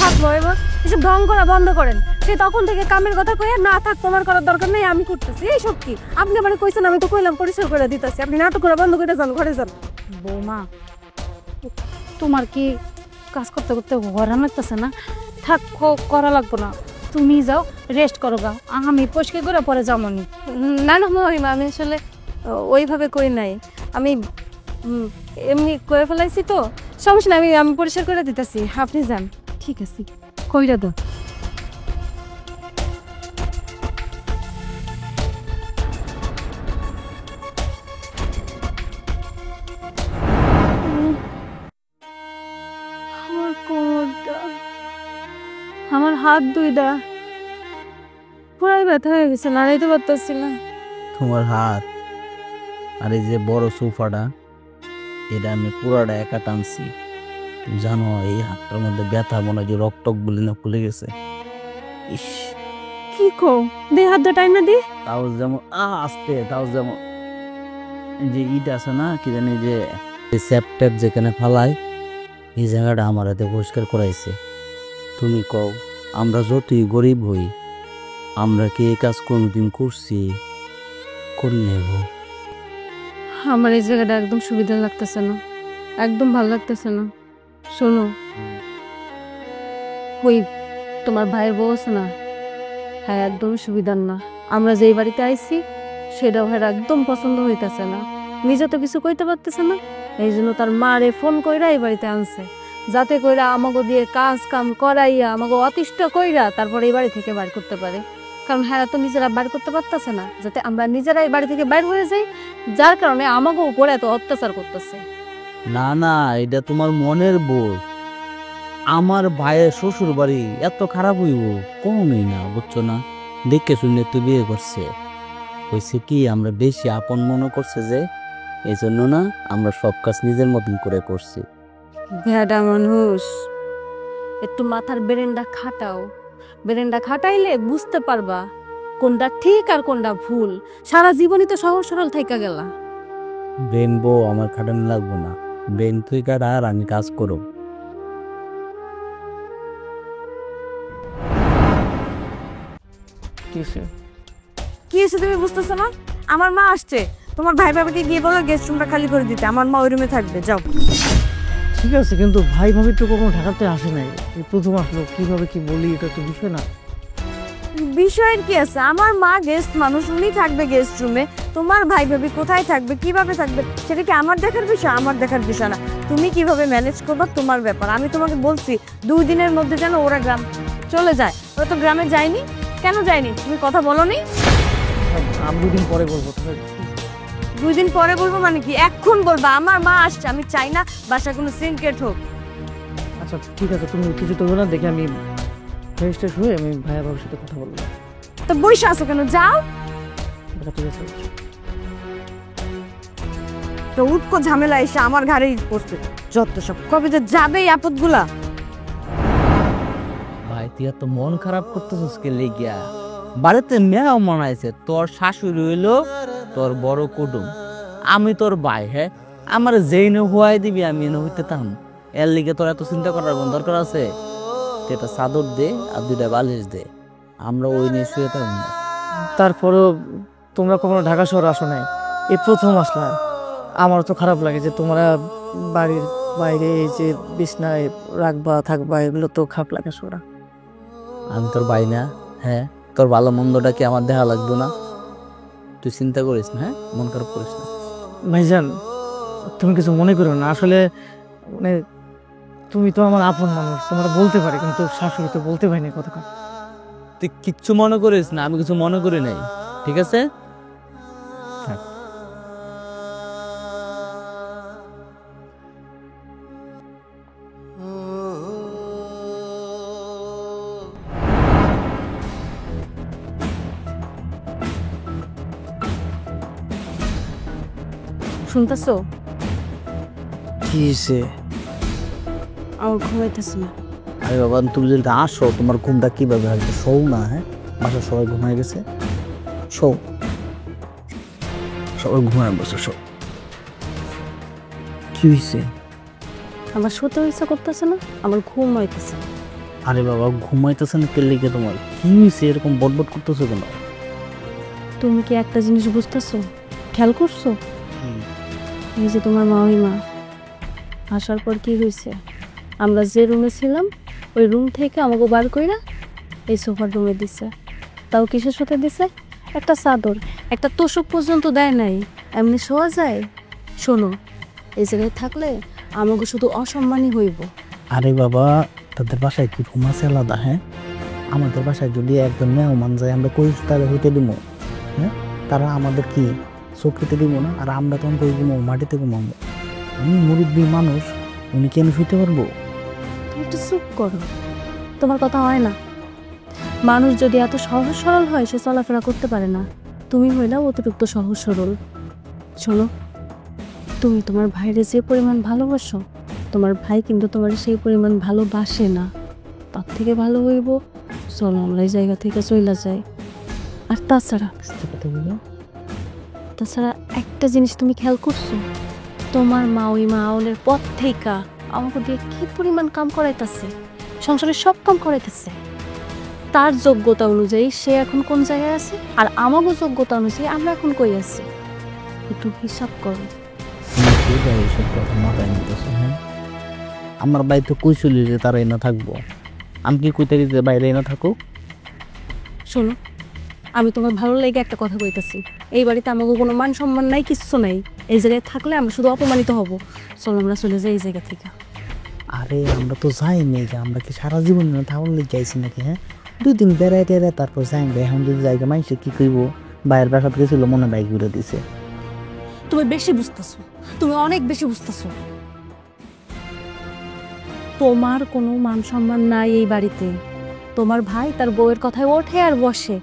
থাকবো এবার, এসব ঢং করা বন্ধ করেন। সে তখন থেকে কামের কথা কয়ে, না থাক তোমার করার দরকার নেই, আমি করতেছি। এইসব কি? আপনি মানে কইছেন, আমি তো কইলাম পরিষ্কার করে দিতেছি। আপনি নাটক করা বন্ধ করে যান, ঘরে যান। বৌমা, তোমার কি কাজ করতে করতে হরান লাগতেছে না? থাক, করা লাগবো না, তুমি যাও রেস্ট করো গা, আমি পরিষ্কার করে পরে যাবনি। না না মহিমা, আমি আসলে ওইভাবে করি নাই, আমি এমনি করে ফেলাইছি তো। সমস্যা নাই, আমি পরিষ্কার করে দিতেছি, আপনি যান। ঠিক আছে, কইরা দাও। আমার কোমরটা, আমার হাত দুইটা পুরাই ব্যথা হয়ে গেছে, নাড়াইতে পারতেছি না। তোমার হাত আর এই যে বড় সোফাটা, এটা আমি পুরাটা একা টানছি। তুমি জানো এই হাতটার মধ্যে ব্যথা, মনে হয় যে রক্ত বলে না ফুলে গেছে। ইস, কি কো, দে হাত দা টাইম না দি। তাও যেমন আসতে, তাও যেমন এই যে ইট আছে না, কি জানি যে সেপ্টেপ যেখানে ফালাই, এই জায়গাটা আমার হাতে পরিষ্কার করাইছে। তুমি কও, আমরা যতই গরিব হই, আমরা কি এই কাজ কোনোদিন করছি? করি নেব। আমার এই জায়গাটা একদম সুবিধা লাগতেছে না, একদম ভালো লাগতেছে না। শোনো, ওই তোমার ভাইয়ের বউ আছে না, হ্যাঁ একদম সুবিধার না। আমরা যেই বাড়িতে আইছি সেটাও হ্যাঁ একদম পছন্দ হইতেছে না, নিজে তো কিছু কইতে পারতেছে না। এই জন্য তার মারে ফোন কইরা এই বাড়িতে আনছে, যাতে কইরা আমাকে দিয়ে কাজ কাম করাইয়া আমাকে অতিষ্ঠ কইরা তারপরে এই বাড়ি থেকে বাইর করতে পারে। কারণ হ্যাঁ তো নিজেরা বাইর করতে পারতেছে না, যাতে আমরা নিজেরা এই বাড়ি থেকে বাইর হয়ে যাই, যার কারণে আমাকে উপরে এত অত্যাচার করতেছে। না না, এটা তোমার মনের বোধ। আমার ভাইয়ের শ্বশুর বাড়ি এত খারাপ হইব কমই না, বুঝছো না? দেখে শুনে তো বিয়ে করছে, হয়েছে কি আমরা বেশি আপন মনে করছে যে, এই জন্য না আমরা সব কাজ নিজের মতন করে করছি। ভেড়া মানুষ, একটু মাথার বেরেন্ডা খাটাও, বেরেন্ডা খাটাইলে বুঝতে পারবা কোনটা ঠিক আর কোনটা ভুল। সারা জীবনই তো সহজ সরল থাইকা গেলা। ব্রেন বউ আমার খাটানো লাগবো না, ব্রেন তুই কাটা আর আমি কাজ করো। কি হয়েছে তুমি বুঝতেছো না? আমার মা আসছে, তোমার ভাই বাবাকে গিয়ে বলো গেস্ট রুমটা খালি করে দিতে, আমার মা ওই রুমে থাকবে, যাও। ঠিক আছে, কিন্তু ভাই ভাবি তো কখনো ঢাকাতে আসে নাই, এই প্রথম আসলো, কিভাবে কি বলি এটা তো বিষয় না। বিষয়ের কি আছে, আমার মা গেস্ট মানুষ, উনি থাকবে গেস্ট রুমে, তোমার ভাই ভাবি কোথায় থাকবে কিভাবে থাকবে সেটা কি আমার দেখার বিষয়? আমার দেখার বিষয় না। তুমি কিভাবে ম্যানেজ করবে তোমার ব্যাপার। আমি তোমাকে বলছি 2 দিনের মধ্যে যেন ওরা গ্রাম চলে যায়। ওরা তো গ্রামে যায়নি, কেন যায়নি তুমি কথা বলোনি? আমি 2 দিন পরে বলবো। 2 দিন পরে বলবো মানে কি? এখন বলবা? আমার মা আসছে, আমি চাই না বাসা কোনো সিনক্রেট হোক। আচ্ছা ঠিক আছে, তুমি কিছু করবে না, দেখে আমি ফ্রেশ ট্রেশ হয়ে আমি ভাইয়া বাবার সাথে কথা বলবো। তো বসে আসো কেন, যাও। আচ্ছা ঠিক আছে। তো উটকো ঝামেলা এসে আমার ঘাড়েই পড়ছে যত সব। কবে যে যাবে এই আপদগুলা? ভাই তুই এত মন খারাপ করতেছিস কে লেগিয়া? বাড়িতে মেয়াও মনাইছে, তোর শাশুড়ি হইলো তোর বড় কুটুম, আমি তোর ভাই। হ্যাঁ, আমার যেই নে হুয়াই দিবি আমি এনে হইতে তাম। এর লিগে তোর এত চিন্তা করার কোন দরকার আছে? তুই একটা চাদর দে আর 2টা বালিশ দে, আমরা ওই নিয়ে শুয়ে থাকবো না। তারপরেও তোমরা কখনো ঢাকা শহর আসো নাই, এই প্রথম আসলা। আমার তো খারাপ লাগে যে তোমরা বাড়ির বাইরে এই যে বিছনায় রাখবা থাকবা, এগুলো তো খারাপ লাগে শোনা। আমি তোর ভাই না? হ্যাঁ, তোর ভালো মন্দটা কি আমার দেখা লাগবে না? তুই চিন্তা করিস না, হ্যাঁ, মন খারাপ করিস না। ভাইজান তুমি কিছু মনে করো না, আসলে মানে তুমি তো আমার আপন মানুষ, তোমরা বলতে পারে, কিন্তু শাশুড়ি তো বলতে পারিনি কতক্ষণ। তুই কিচ্ছু মনে করিস না, আমি কিছু মনে করি নাই, ঠিক আছে? থাক। শুনতেছো? কি সে? আমার ঘুমাইতেছে না। আরে বাবা, তুমি যদি আসো তোমার ঘুমটা কিভাবে আসবে? শোও না, হ্যাঁ, বাসা সবাই ঘুমায় গেছে, শোও, সবাই ঘুমায় বসে, শো। কি হয়েছে? আমার শুতে ইচ্ছা করতেছে না, আমার ঘুম হইতেছে। আরে বাবা, ঘুমাইতেছে না কে লিগে? তোমার কি হয়েছে? এরকম বটবট করতেছো কেন? তুমি কি একটা জিনিস বুঝতেছো, খেয়াল করছো? এই যে তোমার মা আসার পর কি হয়েছে, আমরা যে রুমে ছিলাম ওই রুম থেকে আমাকে বার কইরা এই সোফার রুমে দিছে। তাও কিসের সাথে দিছে? একটা চাদর, একটা তোষক পর্যন্ত দেয় নাই। এমনি শোয়া যায়? শোনো, এই জায়গায় থাকলে আমাকে শুধু অসম্মানই হইব। আরে বাবা, তাদের বাসায় কি রুম আছে আলাদা? হ্যাঁ, আমাদের বাসায় যদি একজন মেহমান যায় আমরা কই তাদের হইতে দিব? হ্যাঁ, তারা আমাদের কি চৌকিতে দিব না? আর আমরা তখন কই ঘুমাবো? মাটিতে ঘুমাবো? উনি মুরব্বী মানুষ, উনি কেন শুইতে পারবো? তুমি একটু চুপ করো, তোমার কথা হয় না। মানুষ যদি এত সহজ সরল হয় সে চলাফেরা করতে পারে না। তুমি হইলাও অতিরিক্ত সহজ সরল। শোনো, তুমি তোমার ভাইরে যে পরিমাণ ভালোবাসো, তোমার ভাই কিন্তু তোমার সেই পরিমাণ ভালোবাসে না। তার থেকে ভালো হইব চলো আমরা এই জায়গা থেকে চলে যাই। আর তাছাড়া একটা জিনিস তুমি খেয়াল করছো, তোমার মা ওই মাওনের পথ থেকে আমাকে দিয়ে কি পরিমাণ কাম করাইতেছে, সংসারের সব কাম করাইতেছে। তার যোগ্যতা অনুযায়ী সে এখন কোন জায়গায় আছে, আর আমারও যোগ্যতা অনুযায়ী আমরা এখন কই আছি, একটু হিসাব করো। হ্যাঁ, আমার বাড়ি তো কই চলি যে তারা এনে থাকবো? আমি কি কইতে দিতে বাইরে এনে থাকো? শোনো, আমি তোমার ভালো লেগে একটা কথা কইতেছি, এই বাড়িতে আমাকে কোনো মান সম্মান নাই, কিচ্ছু নাই। এই জায়গায় থাকলে আমরা শুধু অপমানিত হব। চলো আমরা চলে যাই এই জায়গা থেকে। আরে আমরা তো যাইনি, আমরা কি সারা জীবন থাকুন যাইছি নাকি? হ্যাঁ, 2 দিন বেড়াই টেড়াই তারপর যাই। এখন যদি জায়গা মাইসে কি করব? বাইরের বাসা গেছিল, মনে বাইক ঘুরে দিছে। তুমি বেশি বুঝতেছো, তুমি অনেক বেশি বুঝতেছো। তোমার কোনো মান সম্মান নাই এই বাড়িতে। তোমার ভাই তার বউয়ের কথায় ওঠে আর বসে,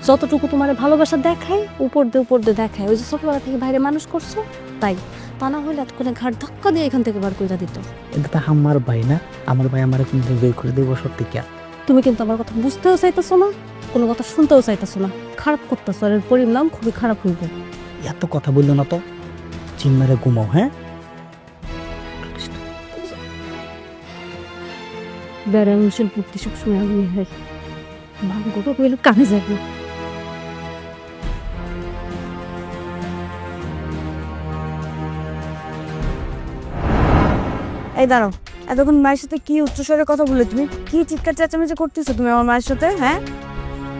যতটুকু তোমার ভালোবাসা দেখায় উপর দিয়ে দেখায়। ওই যে ছোটবেলা থেকে বাইরে মানুষ করছো তাই, তা না হলে এতক্ষণে ঘাট ধাক্কা দিয়ে এখান থেকে বার করে দিত। এটা তো আমার ভাই না, আমার ভাই আমার কিন্তু বের করে দেবো সত্যি। কে তুমি কিন্তু আমার কথা বুঝতেও চাইতেছো না, কোনো কথা শুনতেও চাইতেছো না, খারাপ করতেছো। আর এর পরিণাম খুবই খারাপ হইব। এত কথা বললো না তো, চিন্মারে ঘুমাও। হ্যাঁ, বেড়া মানুষের বুদ্ধি সবসময় আমি হয়, মান গোটা কইলে কানে যায় না। এই দাঁড়াও, এতক্ষণ মায়ের সাথে কি উচ্চস্বরে কথা বলে তুমি কি চিৎকার চেঁচামেচি করতেছো তুমি আমার মায়ের সাথে? হ্যাঁ,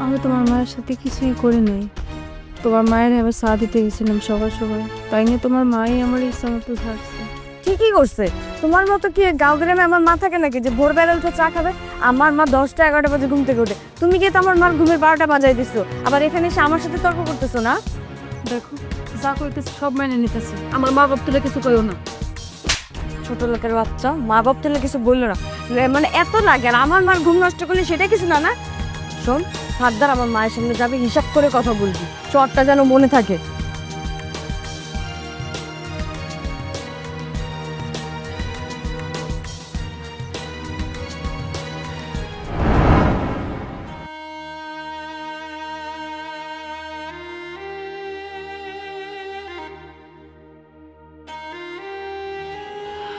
আমি তোমার মায়ের সাথে কিছুই করি নাই। তোমার মায়ের আমি চা দিতে গেছিলাম সবার সবাই, তাই নিয়ে তোমার মাই আমার ইচ্ছা মতো ছাড়ছে। ঠিকই করছে। তোমার মতো কি গাঁও গ্রামে আমার মা থাকে নাকি যে ভোরবেলা উঠে চা খাবে? আমার মা 10টা 11টা বাজে ঘুম থেকে ওঠে, তুমি কি তো আমার মার ঘুমের 12টা বাজাই দিছো, আবার এখানে এসে আমার সাথে তর্ক করতেছো না? দেখো, যা কইতেছে সব মেনে নিতেছে, আমার মা বাপ তুলে কিছু কইও না। ছোট লোকের বাচ্চা, মা বাপ তেলে কিছু বললো না, মানে এত লাগে। আর আমার মার ঘুম নষ্ট করলে সেটা কিছু না। না শোন, হাতদার আমার মায়ের সামনে যাবে, হিসাব করে কথা বলবি, চটটা যেন মনে থাকে।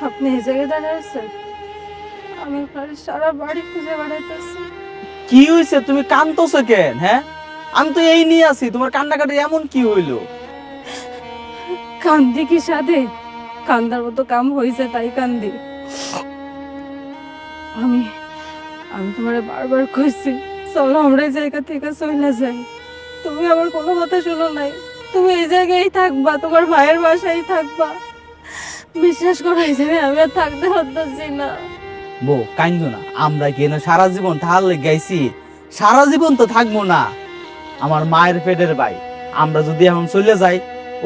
আপনি এই জায়গায় দাঁড়িয়ে আছেন, আমি আপনার সারা বাড়ি খুঁজে বেড়াইতেছি। কি হইছে? তুমি কান্দতেছো কেন? হ্যাঁ, আমি তো এই নিয়ে আছি, তোমার কান্নাকাটি এমন কি হইলো? কান্দি কি সাধে? কান্দার মতো কাম হয়েছে তাই কান্দি। আমি আমি তোমারে বারবার কইছি চলো আমরা এই জায়গা থেকে চলে যাই, তুমি আমার কোনো কথা শোনো নাই। তুমি এই জায়গায় থাকবা, তোমার ভাইয়ের বাসায় থাকবা। বিশ্বাস করো এই জায়গায় আমি আর থাকতে পারতেছি না। বউ কান্দো না, আমরা কি না সারা জীবন তাহলে গাইছি? সারা জীবন তো থাকবো না। আমার মায়ের পেটের ভাই, আমরা যদি এখন চলে যাই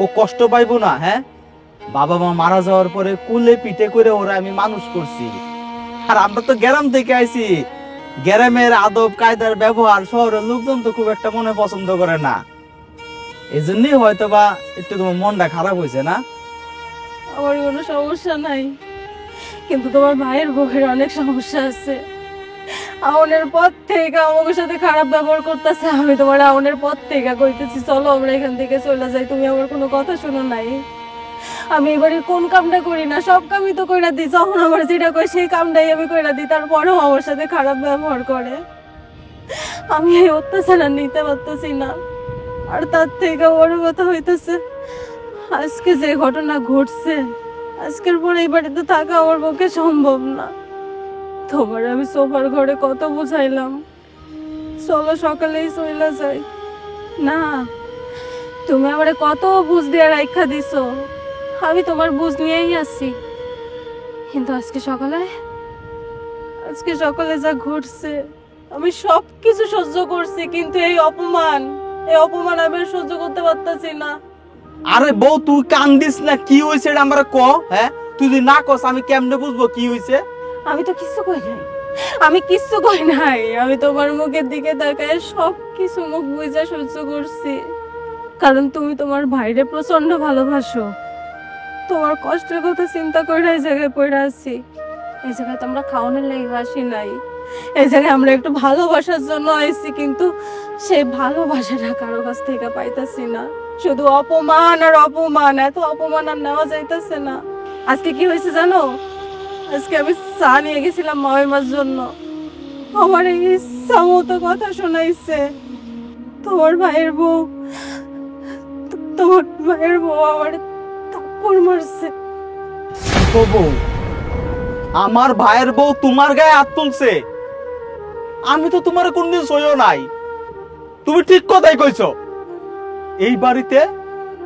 ও কষ্ট পাইবো না? হ্যাঁ, বাবা মা মারা যাওয়ার পরে কুলে পিঠে করে ওরা আমি মানুষ করছি। আর আমরা তো গ্রাম থেকে আইছি, গ্রামের আদব কায়দার ব্যবহার শহরের লোকজন তো খুব একটা মনে পছন্দ করে না। এই জন্যই হয়তো বা একটু তোমার মনটা খারাপ হয়েছে না? আমার কোনো সমস্যা নাই, কিন্তু তোমার ভাইয়ের বউয়ের অনেক সমস্যা আছে। আউনের পথ থেকে আমার সাথে খারাপ ব্যবহার করতেছে। আমি তোমার আউনের পথ থেকে কইতেছি চলো আমরা এখান থেকে চলে যাই, তুমি আমার কোনো কথা শুনো নাই। আমি এবারে কোন কামটা করি না, সব কামই তো কইরা দিই। যখন আমার যেটা কই সেই কামটাই আমি কইরা দিই, তারপরেও আমার সাথে খারাপ ব্যবহার করে। আমি এই অত্যাচার আর নিতে পারতেছি না। আর তার থেকে বড় কথা হইতেছে, আজকে যে ঘটনা ঘটছে, আজকের পরে এই বাড়িতে থাকা আমার পক্ষে সম্ভব না। তোমার আমি সোফার ঘরে কত বুঝাইলাম চলো সকালেই চলে যাই, না তুমি আমারে কত বুঝ দিয়ে রাইখা দিছো, আমি তোমার বুঝ নিয়েই আছি। কিন্তু আজকে সকালে যা ঘটছে, আমি সব কিছু সহ্য করছি, কিন্তু এই অপমান আমি আর সহ্য করতে পারতাছি না। আরে বউ তুই কান্দিস না, কি হয়েছে এটা আমরা ক। হ্যাঁ, তুই যদি না কস আমি কেমনে বুঝবো কি হয়েছে? আমি তো কিছু কই নাই, আমি তোমার মুখের দিকে তাকায় সব কিছু মুখ বুঝে সহ্য করছি। কারণ তুমি তোমার ভাইরে প্রচন্ড ভালোবাসো। তোমার কষ্টের কথা চিন্তা করে এই জায়গায় পড়ে আছি। এই জায়গায় তো আমরা খাওয়ানোর লেগে আসি নাই, এই জায়গায় আমরা একটু ভালোবাসার জন্য আইছি, কিন্তু সেই ভালোবাসাটা কারো কাছ থেকে পাইতাছি না। শুধু অপমান আর অপমান, এত অপমান আর নেওয়া যাইতেছে না। আজকে কি হয়েছে জানো? আজকে আমি চা নিয়ে গেছিলাম মামিমার জন্য, আমার এই ইচ্ছা মতো কথা শোনাইছে। তোমার ভাইয়ের বউ আমার থাপ্পড় মারছে। ও বউ, আমার ভাইয়ের বউ তোমার গায়ে হাত তুলছে? আমি তো তোমার কোনদিন সইও নাই। তুমি ঠিক কথাই কইছো, এই বাড়িতে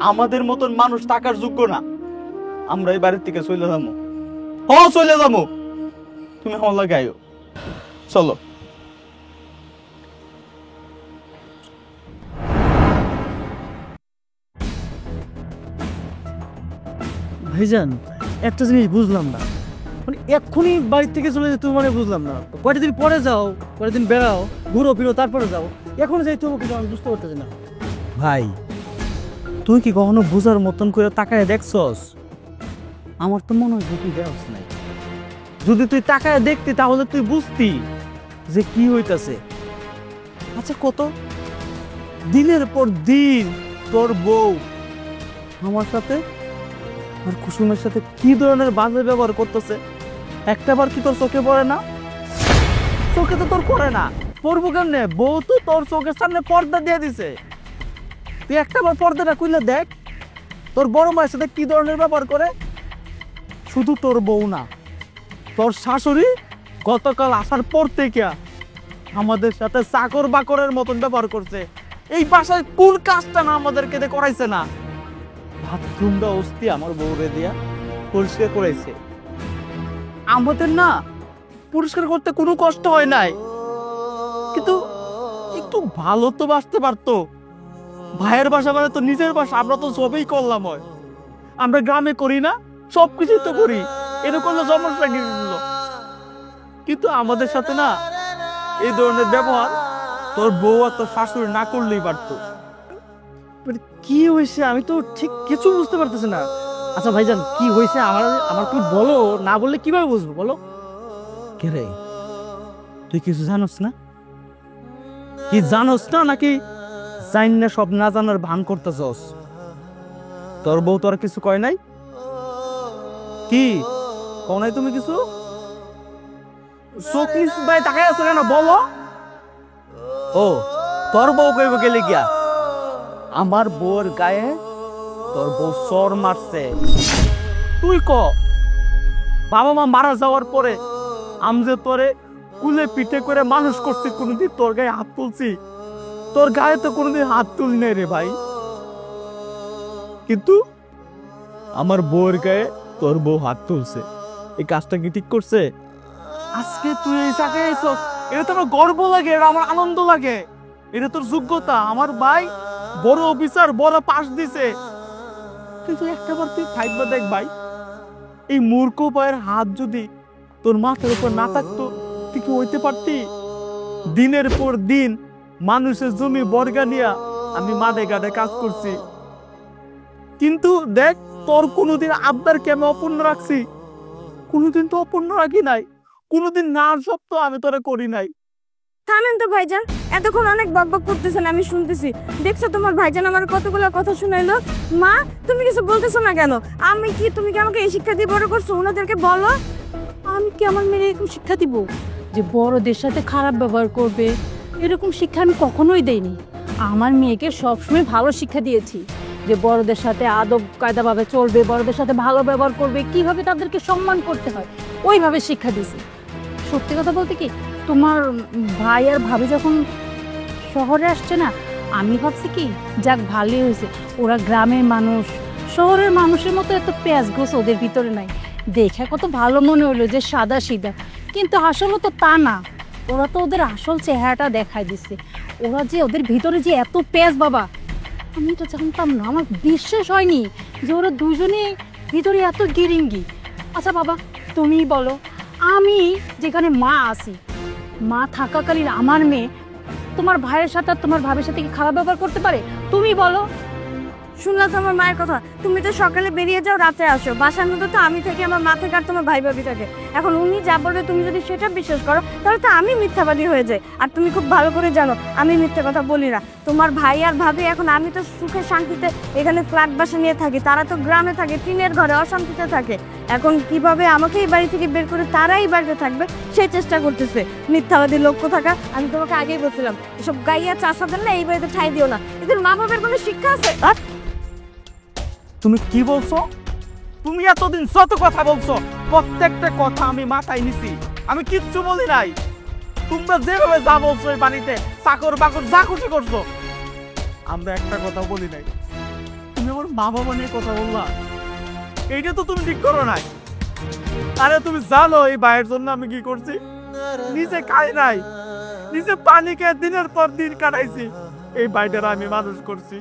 আমাদের মতন মানুষ থাকার যোগ্য না। আমরা এই বাড়ির থেকে চলে যাবো। চলে যাবো, তুমি আমার লাগে আইও, চলো। ভাইজান, একটা জিনিস বুঝলাম না, মানে এক্ষুনি বাড়ি থেকে চলে যেতে মানে বুঝলাম না। কয়টা দিন পরে যাও, কয়টা দিন বেড়াও, ঘুরো ফিরো, তারপরে যাও। এখন যাইতে হবে কিন্তু আমি বুঝতে পারতেছি না। ভাই, তুই কি কখনো বুঝার মতন করে তাকায় দেখছস? আমার তো মনে হয় তুই দেখছ নাই। যদি তুই তাকায় দেখতি তাহলে তুই বুঝতি যে কি হইতাছে। আচ্ছা, কত দিনের পর দিন তোর বউ আমার সাথে আর কুসুমের সাথে কি ধরনের বাজে ব্যবহার করতেছে, একটাবার কি তোর চোখে পড়ে না? চোখে তো তোর পড়ে না, পড়বো কেমনে? বউ তো তোর চোখের সামনে পর্দা দিয়ে দিছে। তুই একটাবার পর্দাটা খুলে দেখ, তোর বড় মায়ের সাথে কি ধরনের ব্যবহার করে। শুধু তোর বউ না, তোর শাশুড়ি গতকাল আসার পর থেকে আমাদের সাথে চাকর বাকরের মতন ব্যবহার করছে। এই বাসায় কোন কাজটা না আমাদেরকে দিয়ে করাইছে না। বাথরুমটা অস্তি আমার বউরে দিয়া পরিষ্কার করাইছে। আমাদের না পরিষ্কার করতে কোনো কষ্ট হয় নাই, কিন্তু একটু ভালো তো বাঁচতে পারতো। ভাইয়ের বাসা মানে তো নিজের বাসা, আমরা তো সবই করলাম। হয় আমরা গ্রামে করি না, সবকিছু তো করি, এরকম সমস্যা কি ছিল? কিন্তু আমাদের সাথে না এই ধরনের ব্যবহার তোর বউ আর তোর শাশুড়ি না করলেই পারতো। কি হয়েছে আমি তো ঠিক কিছু বুঝতে পারতেছি না। আচ্ছা ভাইজান, কি হয়েছে আমার তুই বলো, না বললে কিভাবে বুঝবো বলো। কে রে, তুই কিছু জানোস না? কি জানোস না নাকি জান না সব না জানার ভান করতেছস? তোর বউ তোর কিছু কয় নাই? কি কও নাই তুমি কিছু? শোকিস ভাই তাকাই আছো কেন বলো। ও তোর বউ কইব গেলে গিয়া? আমার বউর গায়ে তোর বউ সর মারছে। তুই ক বাবা মা মারা যাওয়ার পরে আমি যে তোরে কুলে পিঠে করে মানুষ করছি, কোনোদিন তোর গায়ে হাত তুলছি? তোর গায়ে তো কোনোদিন হাত তুলি নাই রে ভাই। কিন্তু আমার বউয়ের গায়ে তোর বউ হাত তুলছে, এই কাজটা কি ঠিক করছে? আজকে তুই এই জায়গায় এসো, এটা তো আমার গর্ব লাগে, এটা আমার আনন্দ লাগে, এটা তোর যোগ্যতা। আমার ভাই বড় অফিসার, বড় পাস দিছে, কিন্তু একটা বার তুই ফাইটবা দেখ ভাই, এই মূর্খ ভাইয়ের হাত যদি তোর মাথার উপর না থাকতো তুই কি হইতে পারতি? দিনের পর দিন মানুষের জমি বর্গা নিয়া আমি মাঠে ঘাটে কাজ করছি, কিন্তু দেখ তোর কোনোদিন আবদারকে আমি অপূর্ণ রাখছি? কোনোদিন তো অপূর্ণ রাখি নাই, কোনোদিন না সত্য আমি তোরা করি নাই। থামেন তো ভাইজান, এতক্ষণ অনেক বকবক করতেছেন, আমি শুনতেছি। দেখছো তোমার ভাইজান আমার কতগুলো কথা শুনাইলো। মা তুমি কিছু বলতেছো না কেন? তুমি কি আমাকে এই শিক্ষা দিয়ে বড় করছো? ওনাদেরকে বলো। আমি কি আমার মেয়ের এরকম শিক্ষা দিব যে বড়দের সাথে খারাপ ব্যবহার করবে? এরকম শিক্ষা আমি কখনোই দেইনি। আমার মেয়েকে সবসময় ভালো শিক্ষা দিয়েছি যে বড়দের সাথে আদব কায়দাভাবে চলবে, বড়দের সাথে ভালো ব্যবহার করবে, কিভাবে তাদেরকে সম্মান করতে হয় ওইভাবে শিক্ষা দিয়েছি। সত্যি কথা বলতে কি, তোমার ভাই আর ভাবি যখন শহরে আসছে না, আমি ভাবছি কি যাক ভালোই হয়েছে, ওরা গ্রামের মানুষ, শহরের মানুষের মতো এত পেঁয়াজ গোছ ওদের ভিতরে নাই। দেখে কত ভালো মনে হলো যে সাদা সিধা, কিন্তু আসলে তো তা না। ওরা তো ওদের আসল চেহারাটা দেখায় দিচ্ছে। ওরা যে ওদের ভিতরে যে এত পেঁয়াজ বাবা, আমি তো জানতাম না, আমার বিশ্বাস হয়নি যে ওরা দুজনে ভিতরে এত গিরিঙ্গি। আচ্ছা বাবা তুমি বলো, আমি যেখানে মা আছি, মা থাকাকালীন আমার মেয়ে তোমার ভাইয়ের সাথে আর তোমার ভাবির সাথে কি খারাপ ব্যবহার করতে পারে? তুমি বলো। শুনলা তো আমার মায়ের কথা, তুমি তো সকালে বেরিয়ে যাও, রাতে আসো, বাসার মধ্যে তো আমি থাকি, আমার মা থেকে আর তোমার ভাই ভাবি থাকে। এখন উনি যা বলবে তুমি যদি সেটা বিশ্বাস করো তাহলে তো আমি মিথ্যাবাদী হয়ে যাই। আর তুমি খুব ভালো করে জানো আমি মিথ্যে কথা বলি না। তোমার ভাই আর ভাবি এখন, আমি তো সুখে শান্তিতে এখানে ফ্ল্যাট বাসা নিয়ে থাকি, তারা তো গ্রামে থাকে, টিনের ঘরে অশান্তিতে থাকে। এখন কিভাবে আমাকে এই বাড়ি থেকে বের করে তারা এই বাড়িতে থাকবে সেই চেষ্টা করতেছে। মিথ্যাবাদী লক্ষ্য থাকা, আমি তোমাকে আগেই বলছিলাম এসব গাইয়া চাষা দেন না এই বাড়িতে ঠাই দিও না। এদের মা বাবার কোনো শিক্ষা আছে? তুমি কি বলছো? তুমি এতদিন যত কথা বলছো প্রত্যেকটা কথা আমি মাথায় নিছি, আমি কিচ্ছু বলি নাই। তোমরা যেভাবে যা বলছো এই বাড়িতে চাকর বাকর যা খুশি করছো, আমরা একটা কথা বলি নাই। তুমি আমার মা বাবা নিয়ে কথা বললা, এইটা তো তুমি ঠিক করো নাই। আরে তুমি জানো এই ভাইয়ের জন্য আমি কি করছি? নিজে খাই নাই, নিজে পানি খেয়ে দিনের পর দিন কাটাইছি, এই ভাইটার আমি মানুষ করছি।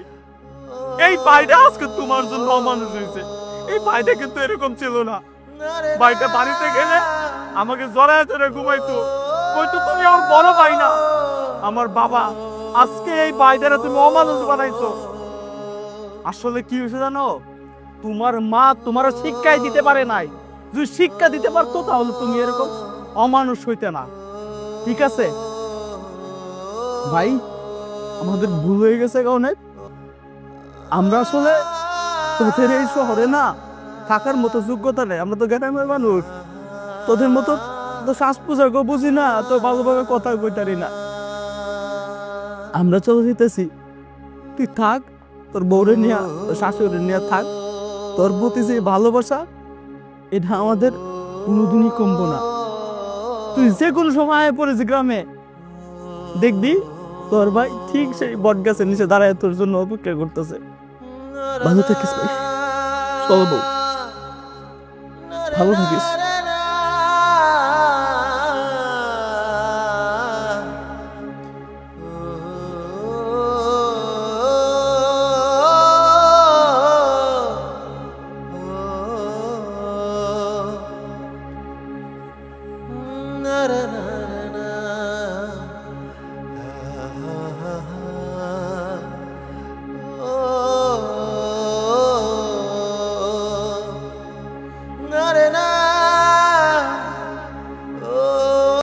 এই ভাইটা আজকে তোমার জন্য অমানুষ হয়েছে। এই ভাইটা কিন্তু এরকম ছিল না। ভাইটা বাড়িতে গেলে আমাকে জড়ায় ধরে ঘুমাইতো, কইতো তুমি আমার বড় ভাই না, আমার বাবা। আজকে এই ভাইটারে তুমি অমানুষ বানাইছো। আসলে কি হয়েছে জানো? তোমার মা তোমার শিক্ষাই দিতে পারে নাই। যদি শিক্ষা দিতে পারতো তাহলে তুমি এরকম অমানুষ হইতে না। ঠিক আছে ভাই, আমাদের ভুল হয়ে গেছে অনেক। আমরা আসলে তোদের এই শহরে না থাকার মতো যোগ্যতা নেই, আমরা তো গ্রামের মানুষ। তোদের মতো তো শ্বাস পোশাক বুঝি না, তো ভালোভাবে কথা বইতারি না। আমরা চলে যেতেছি, তুই থাক, তোর বউরে নিয়ে তোর শাশুড়ি নিয়ে থাক। তোর প্রতি যে ভালোবাসা এটা আমাদের কোনোদিনই কমবো না। তুই যে কোনো সময় আয় পড়েছি গ্রামে, দেখবি তোর ভাই ঠিক সেই বট গাছের নিচে দাঁড়ায় তোর জন্য অপেক্ষা করতেছে। ভালো থাকিস ভাই, চল বউ, ভালো থাকিস। na na na